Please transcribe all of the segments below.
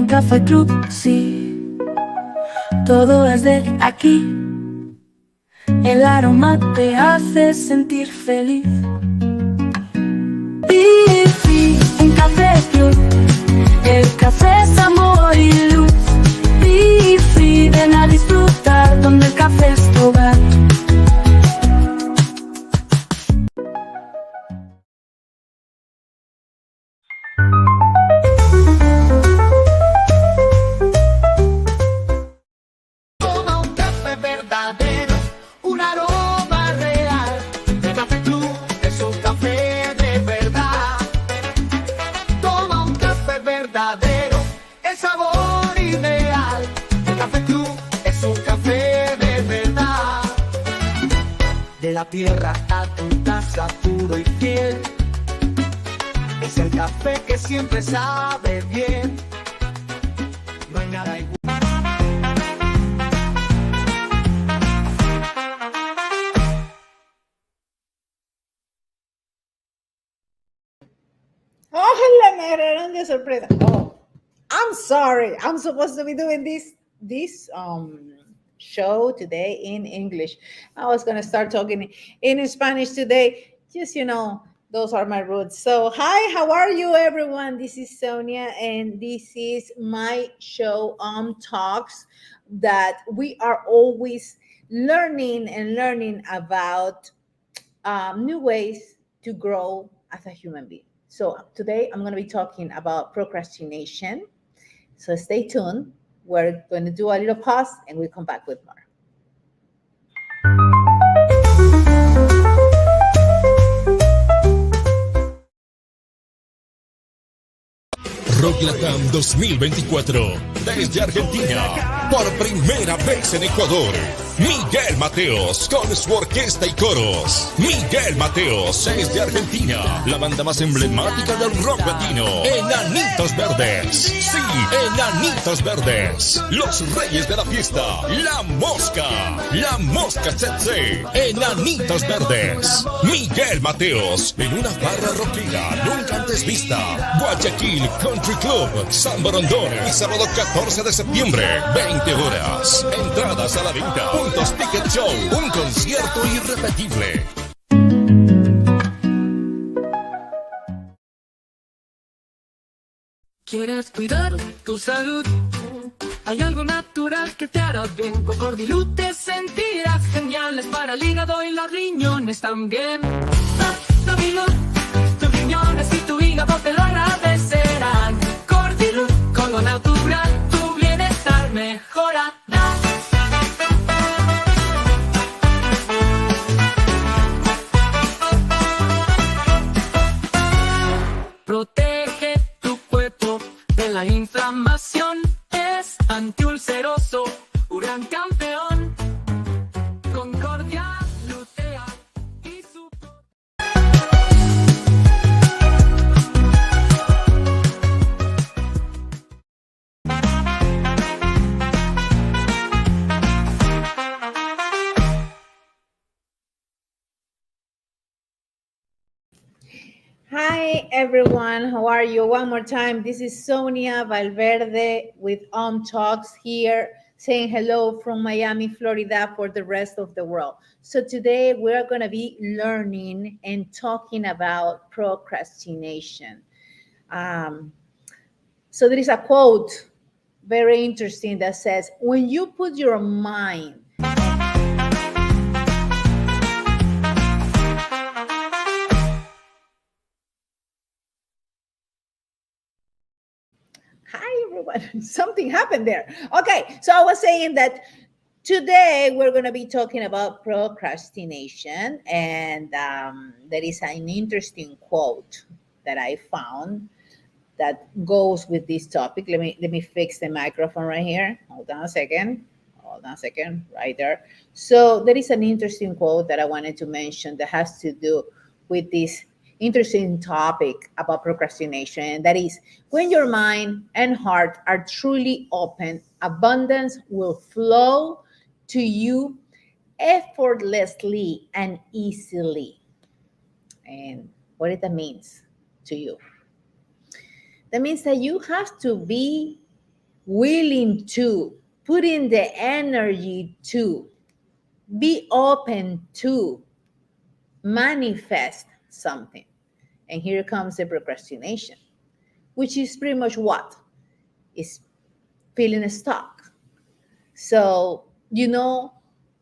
Café Club, sí, todo es de aquí. El aroma te hace sentir feliz. Bifi en Café Club, el café es amor y luz. Bifi, ven a disfrutar donde el café es tu hogar. Toma un café verdadero, un aroma real. El Café Club es un café de verdad. Toma un café verdadero, el sabor ideal. El Café Club es un café de verdad. De la tierra a tu taza, puro y fiel. Es el café que siempre sabe bien. No hay nada igual. Ojalá me agarraron de sorpresa. Oh, I'm sorry. I'm supposed to be doing this show today in English. I was going to start talking in Spanish today. Just, those are my roots. So, hi, how are you, everyone? This is Sonia, and this is my show, Talks, that we are always learning about new ways to grow as a human being. So today I'm going to be talking about procrastination. So stay tuned. We're going to do a little pause and we'll come back with more. Rock Latam 2024, desde Argentina, por primera vez en Ecuador, Miguel Mateos con su orquesta y coros. Miguel Mateos es de Argentina, la banda más emblemática del rock latino, Enanitos Verdes. Sí, Enanitos Verdes, los reyes de la fiesta, La Mosca Tsetse, Enanitos Verdes. Miguel Mateos en una barra rockera nunca antes vista, Guayaquil Country Club, San Borondón, y sábado 14 de septiembre, 20 horas. Entradas a la venta. Puntos Ticket Show, un concierto irrepetible. ¿Quieres cuidar tu salud? Hay algo natural que te hará bien. Con Cordilut te sentirás genial. Es para el hígado y los riñones también. Cordilut, tus riñones y tu hígado te lo agradecerán. Cordilut, con lo natural, tu bienestar mejorará. Protege tu cuerpo de la inflamación. Es antiulceroso, un gran campeón. Concordia, lutea y su... Hi, everyone. How are you? One more time. This is Sonia Valverde with Talks here, saying hello from Miami, Florida, for the rest of the world. So today we're going to be learning and talking about procrastination. So there is a quote, very interesting, that says, when you put your mind Hi, everyone. Something happened there. Okay, so I was saying that today we're going to be talking about procrastination, and there is an interesting quote that I found that goes with this topic. Let me fix the microphone right here. Hold on a second, right there. So there is an interesting quote that I wanted to mention that has to do with this interesting topic about procrastination, and that is, when your mind and heart are truly open, abundance will flow to you effortlessly and easily. And what does that mean to you? That means that you have to be willing to, put in the energy to, be open to manifest something. And here comes the procrastination, which is pretty much what? Is feeling stuck. So,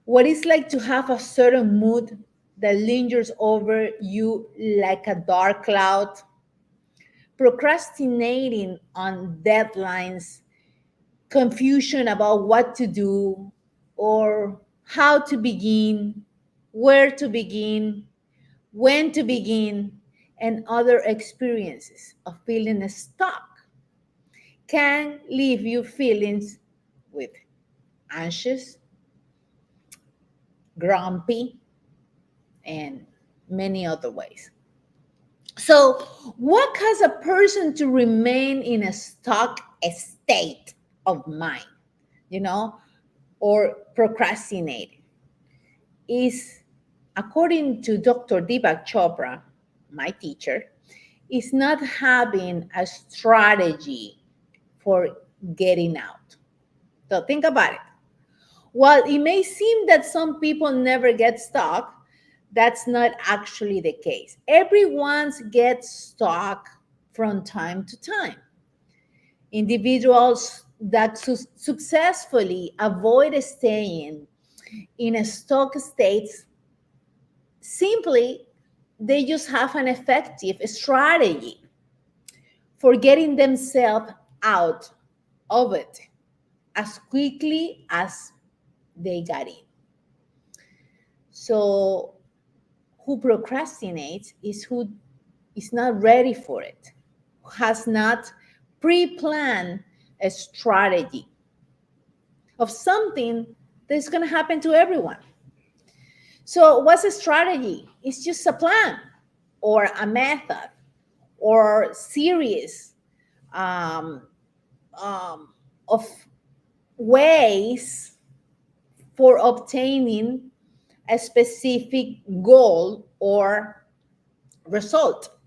what it's like to have a certain mood that lingers over you like a dark cloud, procrastinating on deadlines, confusion about what to do or how to begin, where to begin, when to begin, and other experiences of feeling stuck can leave you feelings with anxious, grumpy, and many other ways. So, what causes a person to remain in a stuck state of mind, or procrastinating? Is, according to Dr. Deepak Chopra, my teacher, is not having a strategy for getting out. So think about it. While it may seem that some people never get stuck, that's not actually the case. Everyone gets stuck from time to time. Individuals that successfully avoid staying in a stuck state, simply they just have an effective strategy for getting themselves out of it as quickly as they got in. So who procrastinates is who is not ready for it, has not pre-planned a strategy of something that's going to happen to everyone. So what's a strategy? It's just a plan or a method or series of ways for obtaining a specific goal or result.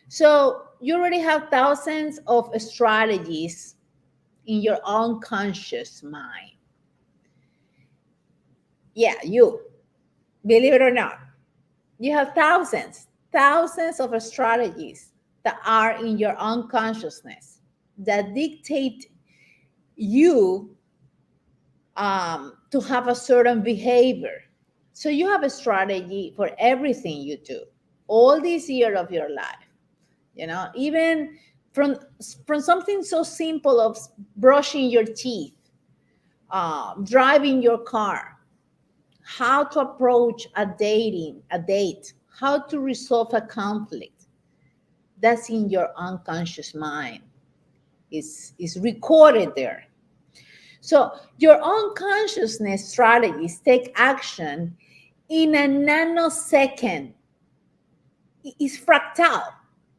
So you already have thousands of strategies in your unconscious mind. Yeah, you, believe it or not, you have thousands of strategies that are in your unconsciousness that dictate you to have a certain behavior. So you have a strategy for everything you do all this year of your life, even from something so simple of brushing your teeth, driving your car, how to approach a date, how to resolve a conflict. That's in your unconscious mind. It's recorded there. So your unconsciousness strategies take action in a nanosecond. It's fractal.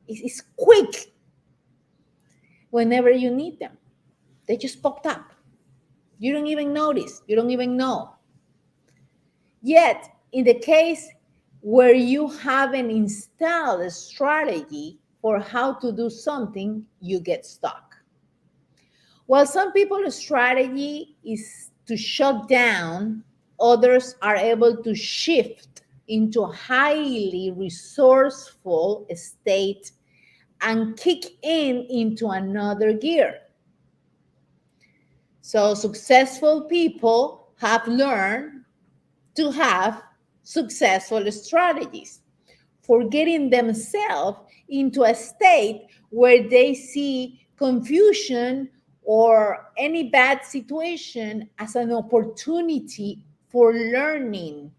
It's quick. Whenever you need them, they just popped up. You don't even notice. You don't even know. Yet, in the case where you haven't installed a strategy for how to do something, you get stuck. While some people's strategy is to shut down, others are able to shift into a highly resourceful state and kick into another gear. So successful people have learned to have successful strategies for getting themselves into a state where they see confusion or any bad situation as an opportunity for learning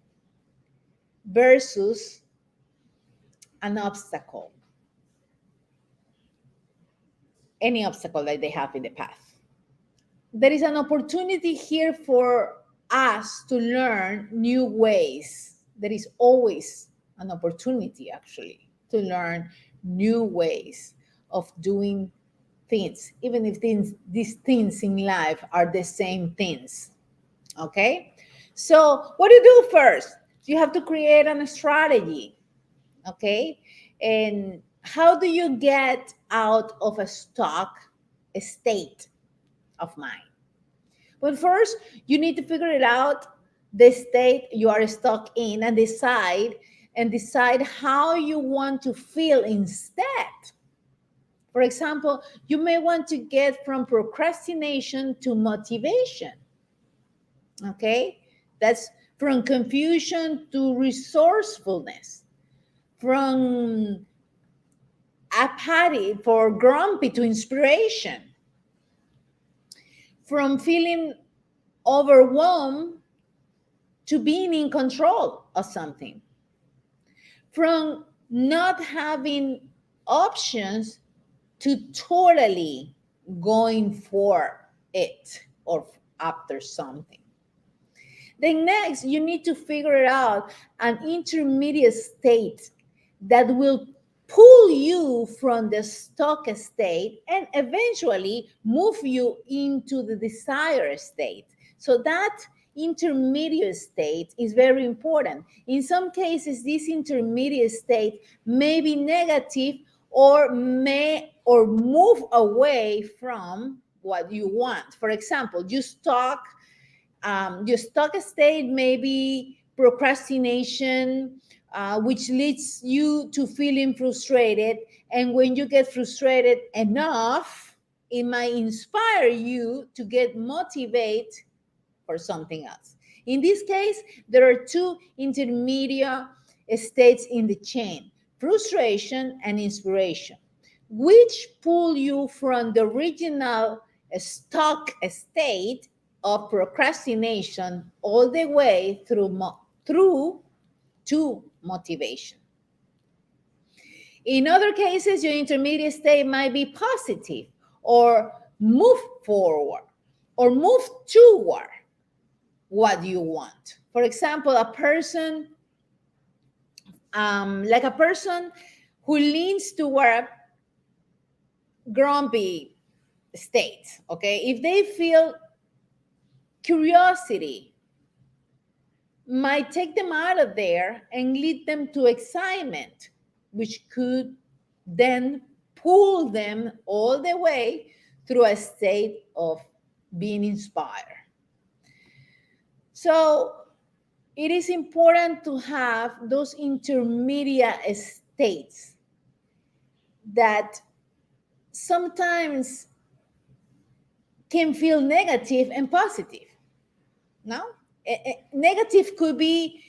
versus an obstacle, any obstacle that they have in the path. There is an opportunity here for us to learn new ways. There is always an opportunity, actually, to learn new ways of doing things, even if these things in life are the same things. Okay? So what do you do first? You have to create a strategy. Okay? And how do you get out of a stuck state? of mind. But first, you need to figure it out, the state you are stuck in, and decide how you want to feel instead. For example, you may want to get from procrastination to motivation. Okay? That's from confusion to resourcefulness, from apathy for grumpy to inspiration, from feeling overwhelmed to being in control of something, from not having options to totally going for it or after something. Then next, you need to figure out an intermediate state that will pull you from the stuck state and eventually move you into the desired state. So that intermediate state is very important. In some cases, this intermediate state may be negative or move away from what you want. For example, your stuck state may be procrastination, which leads you to feeling frustrated. And when you get frustrated enough, it might inspire you to get motivated for something else. In this case, there are two intermediate states in the chain: frustration and inspiration, which pull you from the original stuck state of procrastination all the way through to motivation. In other cases, your intermediate state might be positive or move forward or move toward what you want. For example, a person who leans toward grumpy state, okay? If they feel curiosity, might take them out of there and lead them to excitement, which could then pull them all the way through a state of being inspired. So it is important to have those intermediate states that sometimes can feel negative and positive. No? Negative could be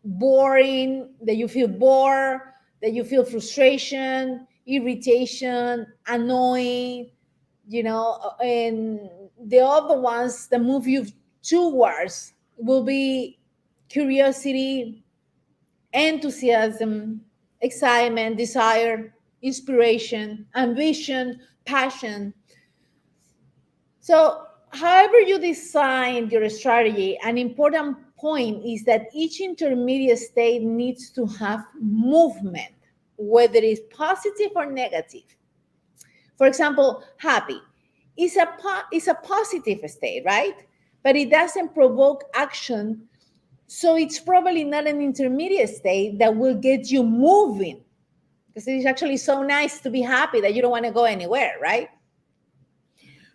boring, that you feel bored, that you feel frustration, irritation, annoying, and the other ones that move you towards will be curiosity, enthusiasm, excitement, desire, inspiration, ambition, passion. So however you design your strategy, an important point is that each intermediate state needs to have movement, whether it's positive or negative. For example, happy is a positive state, right? But it doesn't provoke action, so it's probably not an intermediate state that will get you moving, because it's actually so nice to be happy that you don't want to go anywhere, right?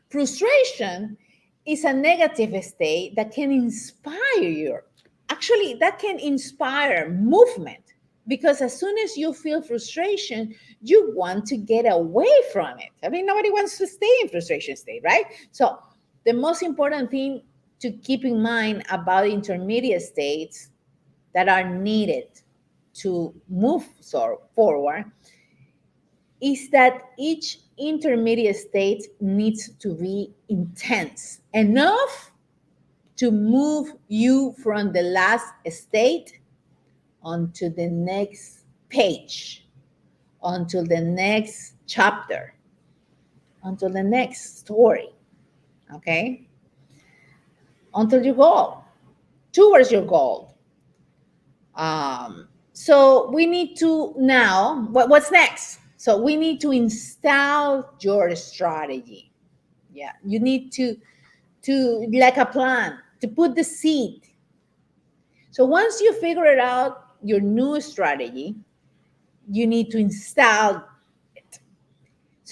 Frustration is a negative state that can inspire you. Actually, that can inspire movement, because as soon as you feel frustration, you want to get away from it. I mean, nobody wants to stay in frustration state, right? So the most important thing to keep in mind about intermediate states that are needed to move forward is that each intermediate state needs to be intense enough to move you from the last state onto the next page, onto the next chapter, onto the next story, okay? Until you go towards your goal. So we need to now, what's next? So we need to install your strategy. Yeah, you need to like a plan, to put the seed. So once you figure it out, your new strategy, you need to install it.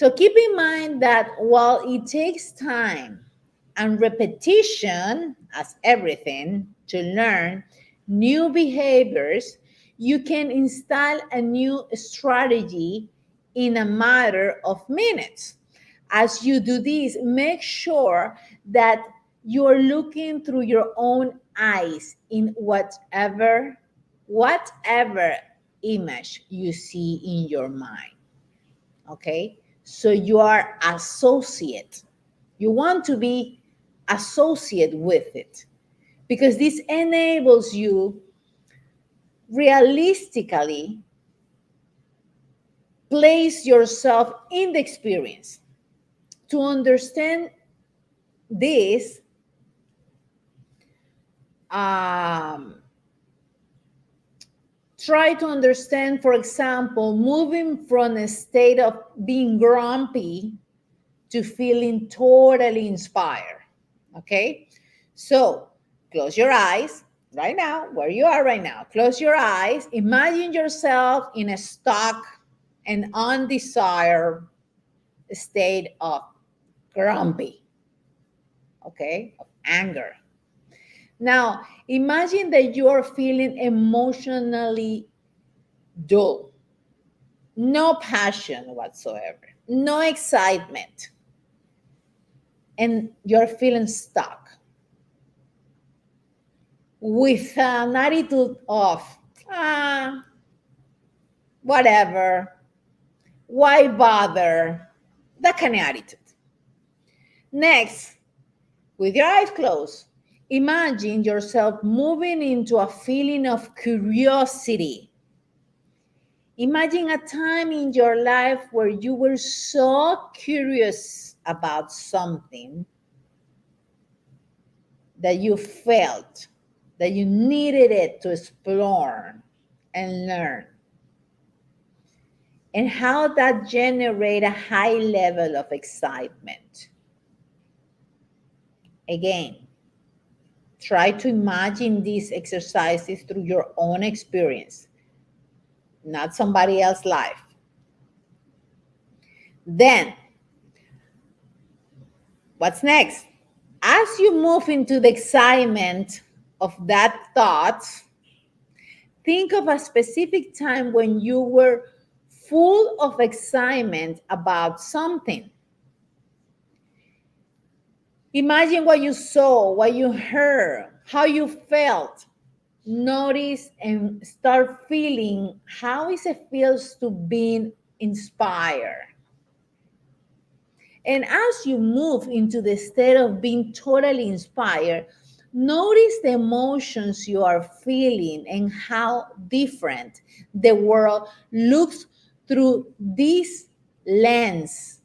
So keep in mind that while it takes time and repetition, as everything, to learn new behaviors, you can install a new strategy in a matter of minutes. As you do this, make sure that you're looking through your own eyes in whatever image you see in your mind. Okay? So you are associate. You want to be associate with it, because this enables you realistically place yourself in the experience. To understand this, try to understand, for example, moving from a state of being grumpy to feeling totally inspired. Okay? So close your eyes right now, where you are right now. Close your eyes. Imagine yourself in a stuck and undesired state of grumpy, okay, of anger. Now, imagine that you are feeling emotionally dull, no passion whatsoever, no excitement, and you're feeling stuck with an attitude of, whatever, why bother, that kind of attitude. Next, with your eyes closed, imagine yourself moving into a feeling of curiosity. Imagine a time in your life where you were so curious about something that you felt that you needed it to explore and learn, and how that generated a high level of excitement. Again, try to imagine these exercises through your own experience, not somebody else's life. Then, what's next? As you move into the excitement of that thought, think of a specific time when you were full of excitement about something. Imagine what you saw, what you heard, how you felt. Notice and start feeling how it feels to be inspired. And as you move into the state of being totally inspired, notice the emotions you are feeling and how different the world looks through this lens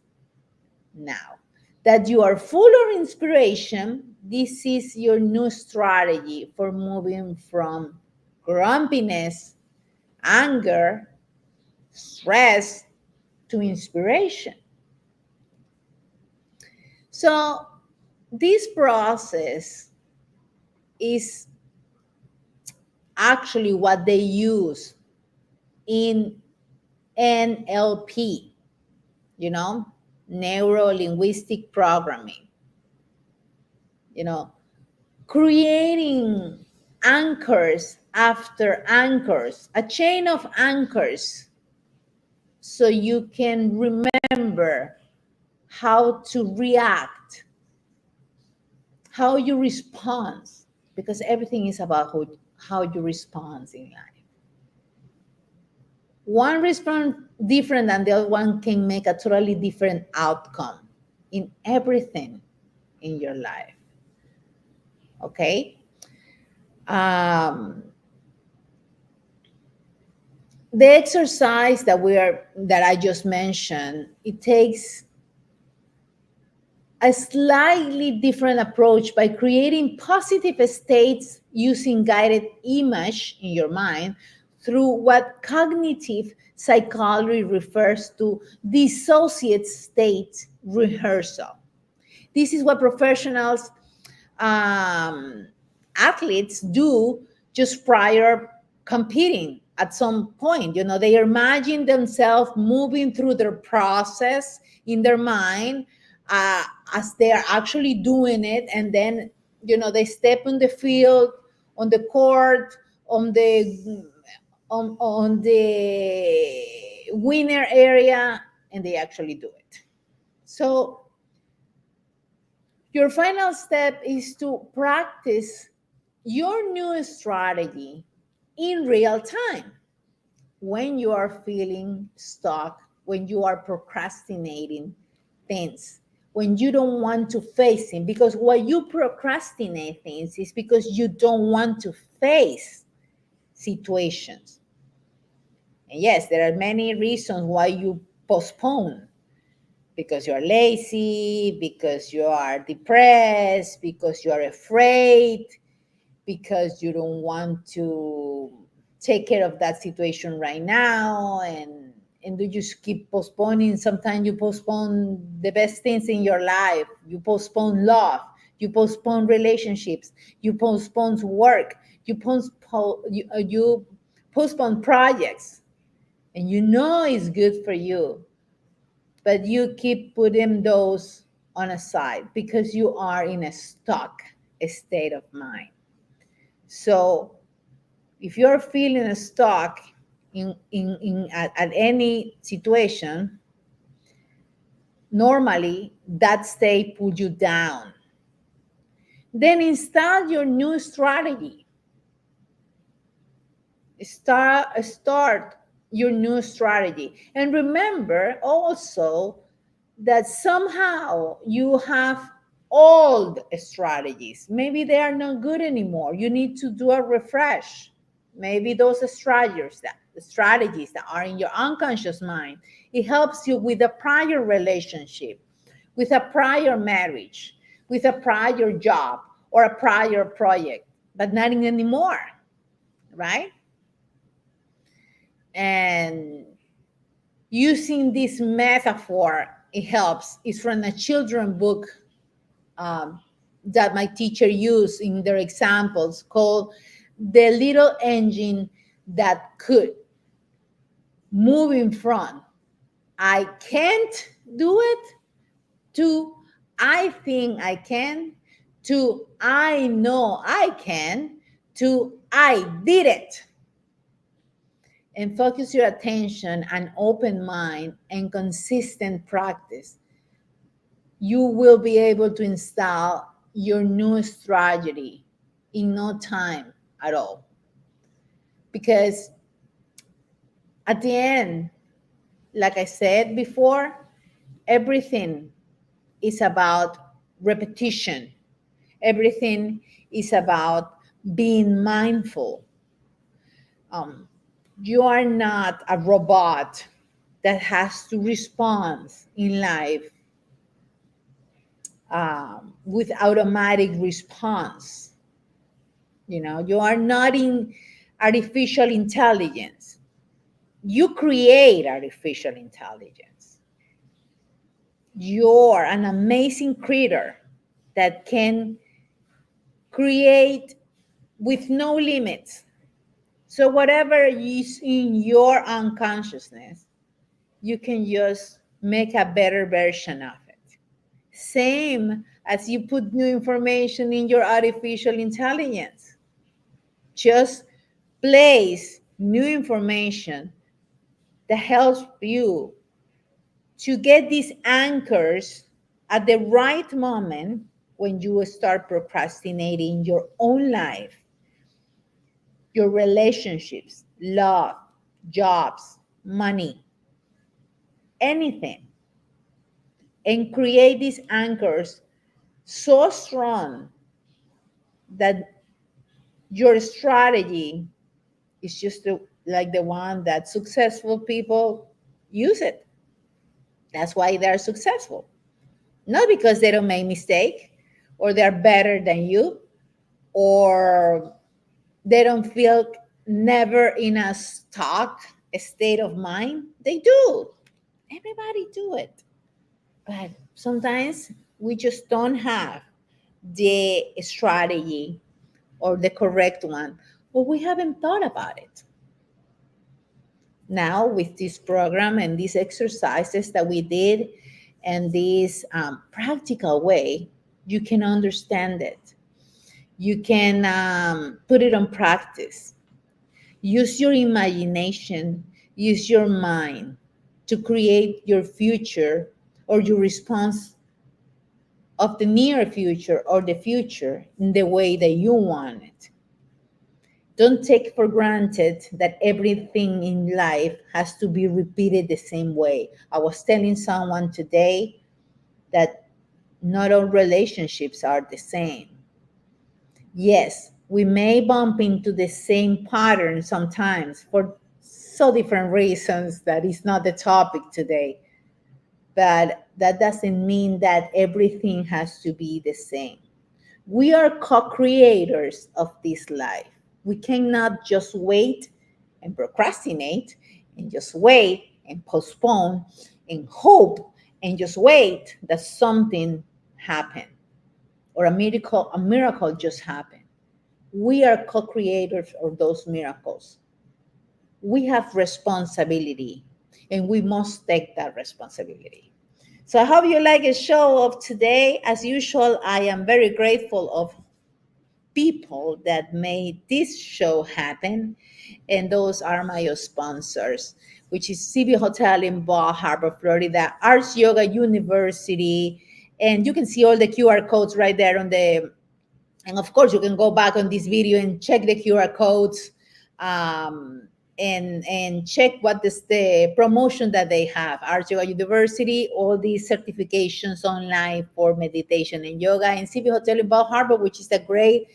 now. That you are full of inspiration, this is your new strategy for moving from grumpiness, anger, stress to inspiration. So this process is actually what they use in NLP, neuro-linguistic programming, creating anchors after anchors, a chain of anchors, so you can remember how to react, how you respond, because everything is about how you respond in life. One response different than the other one can make a totally different outcome in everything in your life. Okay? The exercise that I just mentioned, it takes a slightly different approach by creating positive states using guided image in your mind through what cognitive psychology refers to dissociative state rehearsal. This is what professionals, athletes do just prior competing at some point, they imagine themselves moving through their process in their mind as they are actually doing it. And then, they step on the field, on the court, on the winner area, and they actually do it. So your final step is to practice your new strategy in real time when you are feeling stuck, when you are procrastinating things, when you don't want to face it. Because why you procrastinate things is because you don't want to face situations. And yes, there are many reasons why you postpone. Because you're lazy, because you are depressed, because you are afraid, because you don't want to take care of that situation right now, and you just keep postponing. Sometimes you postpone the best things in your life. You postpone love, you postpone relationships, you postpone work, you postpone projects, and it's good for you, but you keep putting those on a side because you are in a stuck state of mind. So if you're feeling stuck at any situation, normally that state pulls you down. Then install your new strategy. Start your new strategy. And remember also that somehow you have old strategies. Maybe they are not good anymore. You need to do a refresh. Maybe those strategies that are in your unconscious mind, it helps you with a prior relationship, with a prior marriage, with a prior job or a prior project, but not anymore, right? And using this metaphor, it helps. It's from a children's book that my teacher used in their examples, called The Little Engine That Could. Moving from I can't do it to I think I can, to I know I can, to I did it. And focus your attention and open mind and consistent practice. You will be able to install your new strategy in no time at all. Because at the end, like I said before, everything is about repetition. Everything is about being mindful. You are not a robot that has to respond in life with automatic response. You are not in artificial intelligence. You create artificial intelligence. You're an amazing creator that can create with no limits. So whatever is in your unconsciousness, you can just make a better version of it. Same as you put new information in your artificial intelligence. Just place new information that helps you to get these anchors at the right moment when you start procrastinating your own life, your relationships, love, jobs, money, anything. And create these anchors so strong that your strategy is just like the one that successful people use it. That's why they're successful. Not because they don't make mistakes, or they're better than you, or they don't feel never in a stuck state of mind. They do. Everybody do it. But sometimes we just don't have the strategy or the correct one, or we haven't thought about it. now with this program and these exercises that we did and this practical way, you can understand it. You can put it on practice. Use your imagination, use your mind to create your future or your response of the near future or the future in the way that you want it. Don't take for granted that everything in life has to be repeated the same way. I was telling someone today that not all relationships are the same. Yes, we may bump into the same pattern sometimes for so different reasons that is not the topic today. But that doesn't mean that everything has to be the same. We are co-creators of this life. We cannot just wait and procrastinate and just wait and postpone and hope and just wait that something happen or a miracle just happened. We are co-creators of those miracles. We have responsibility and we must take that responsibility. So I hope you like the show of today. As usual, I am very grateful of people that made this show happen. And those are my sponsors, which is CB Hotel in Bar Harbor, Florida, Arts Yoga University. And you can see all the QR codes right there on the, and of course you can go back on this video and check the QR codes and check what is the promotion that they have. Arts Yoga University, all these certifications online for meditation and yoga, and CB Hotel in Bar Harbor, which is a great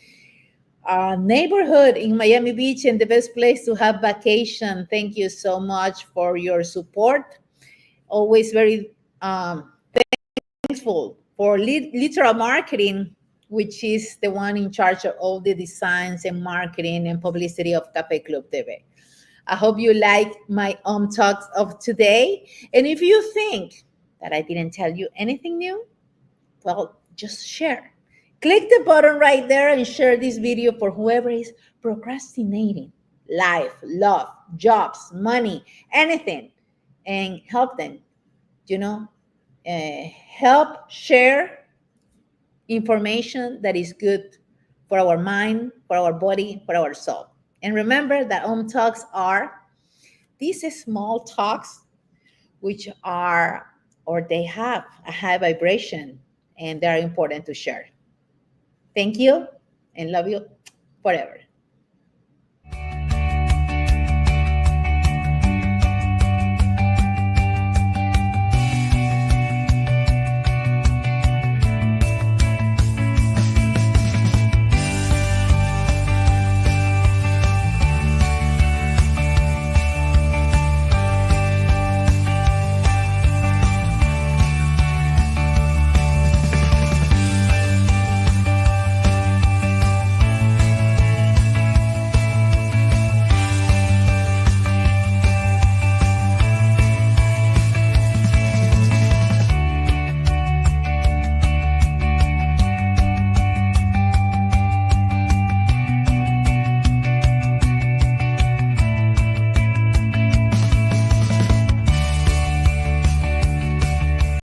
neighborhood in Miami Beach and the best place to have vacation. Thank you so much for your support. Always very thankful for Literal Marketing, which is the one in charge of all the designs and marketing and publicity of Cafe Club TV. I hope you like my talks of today. And if you think that I didn't tell you anything new, well, just share. Click the button right there and share this video for whoever is procrastinating. Life, love, jobs, money, anything. And help them, help share information that is good for our mind, for our body, for our soul. And remember that talks are these small talks which are, or they have a high vibration, and they're important to share. Thank you and love you forever.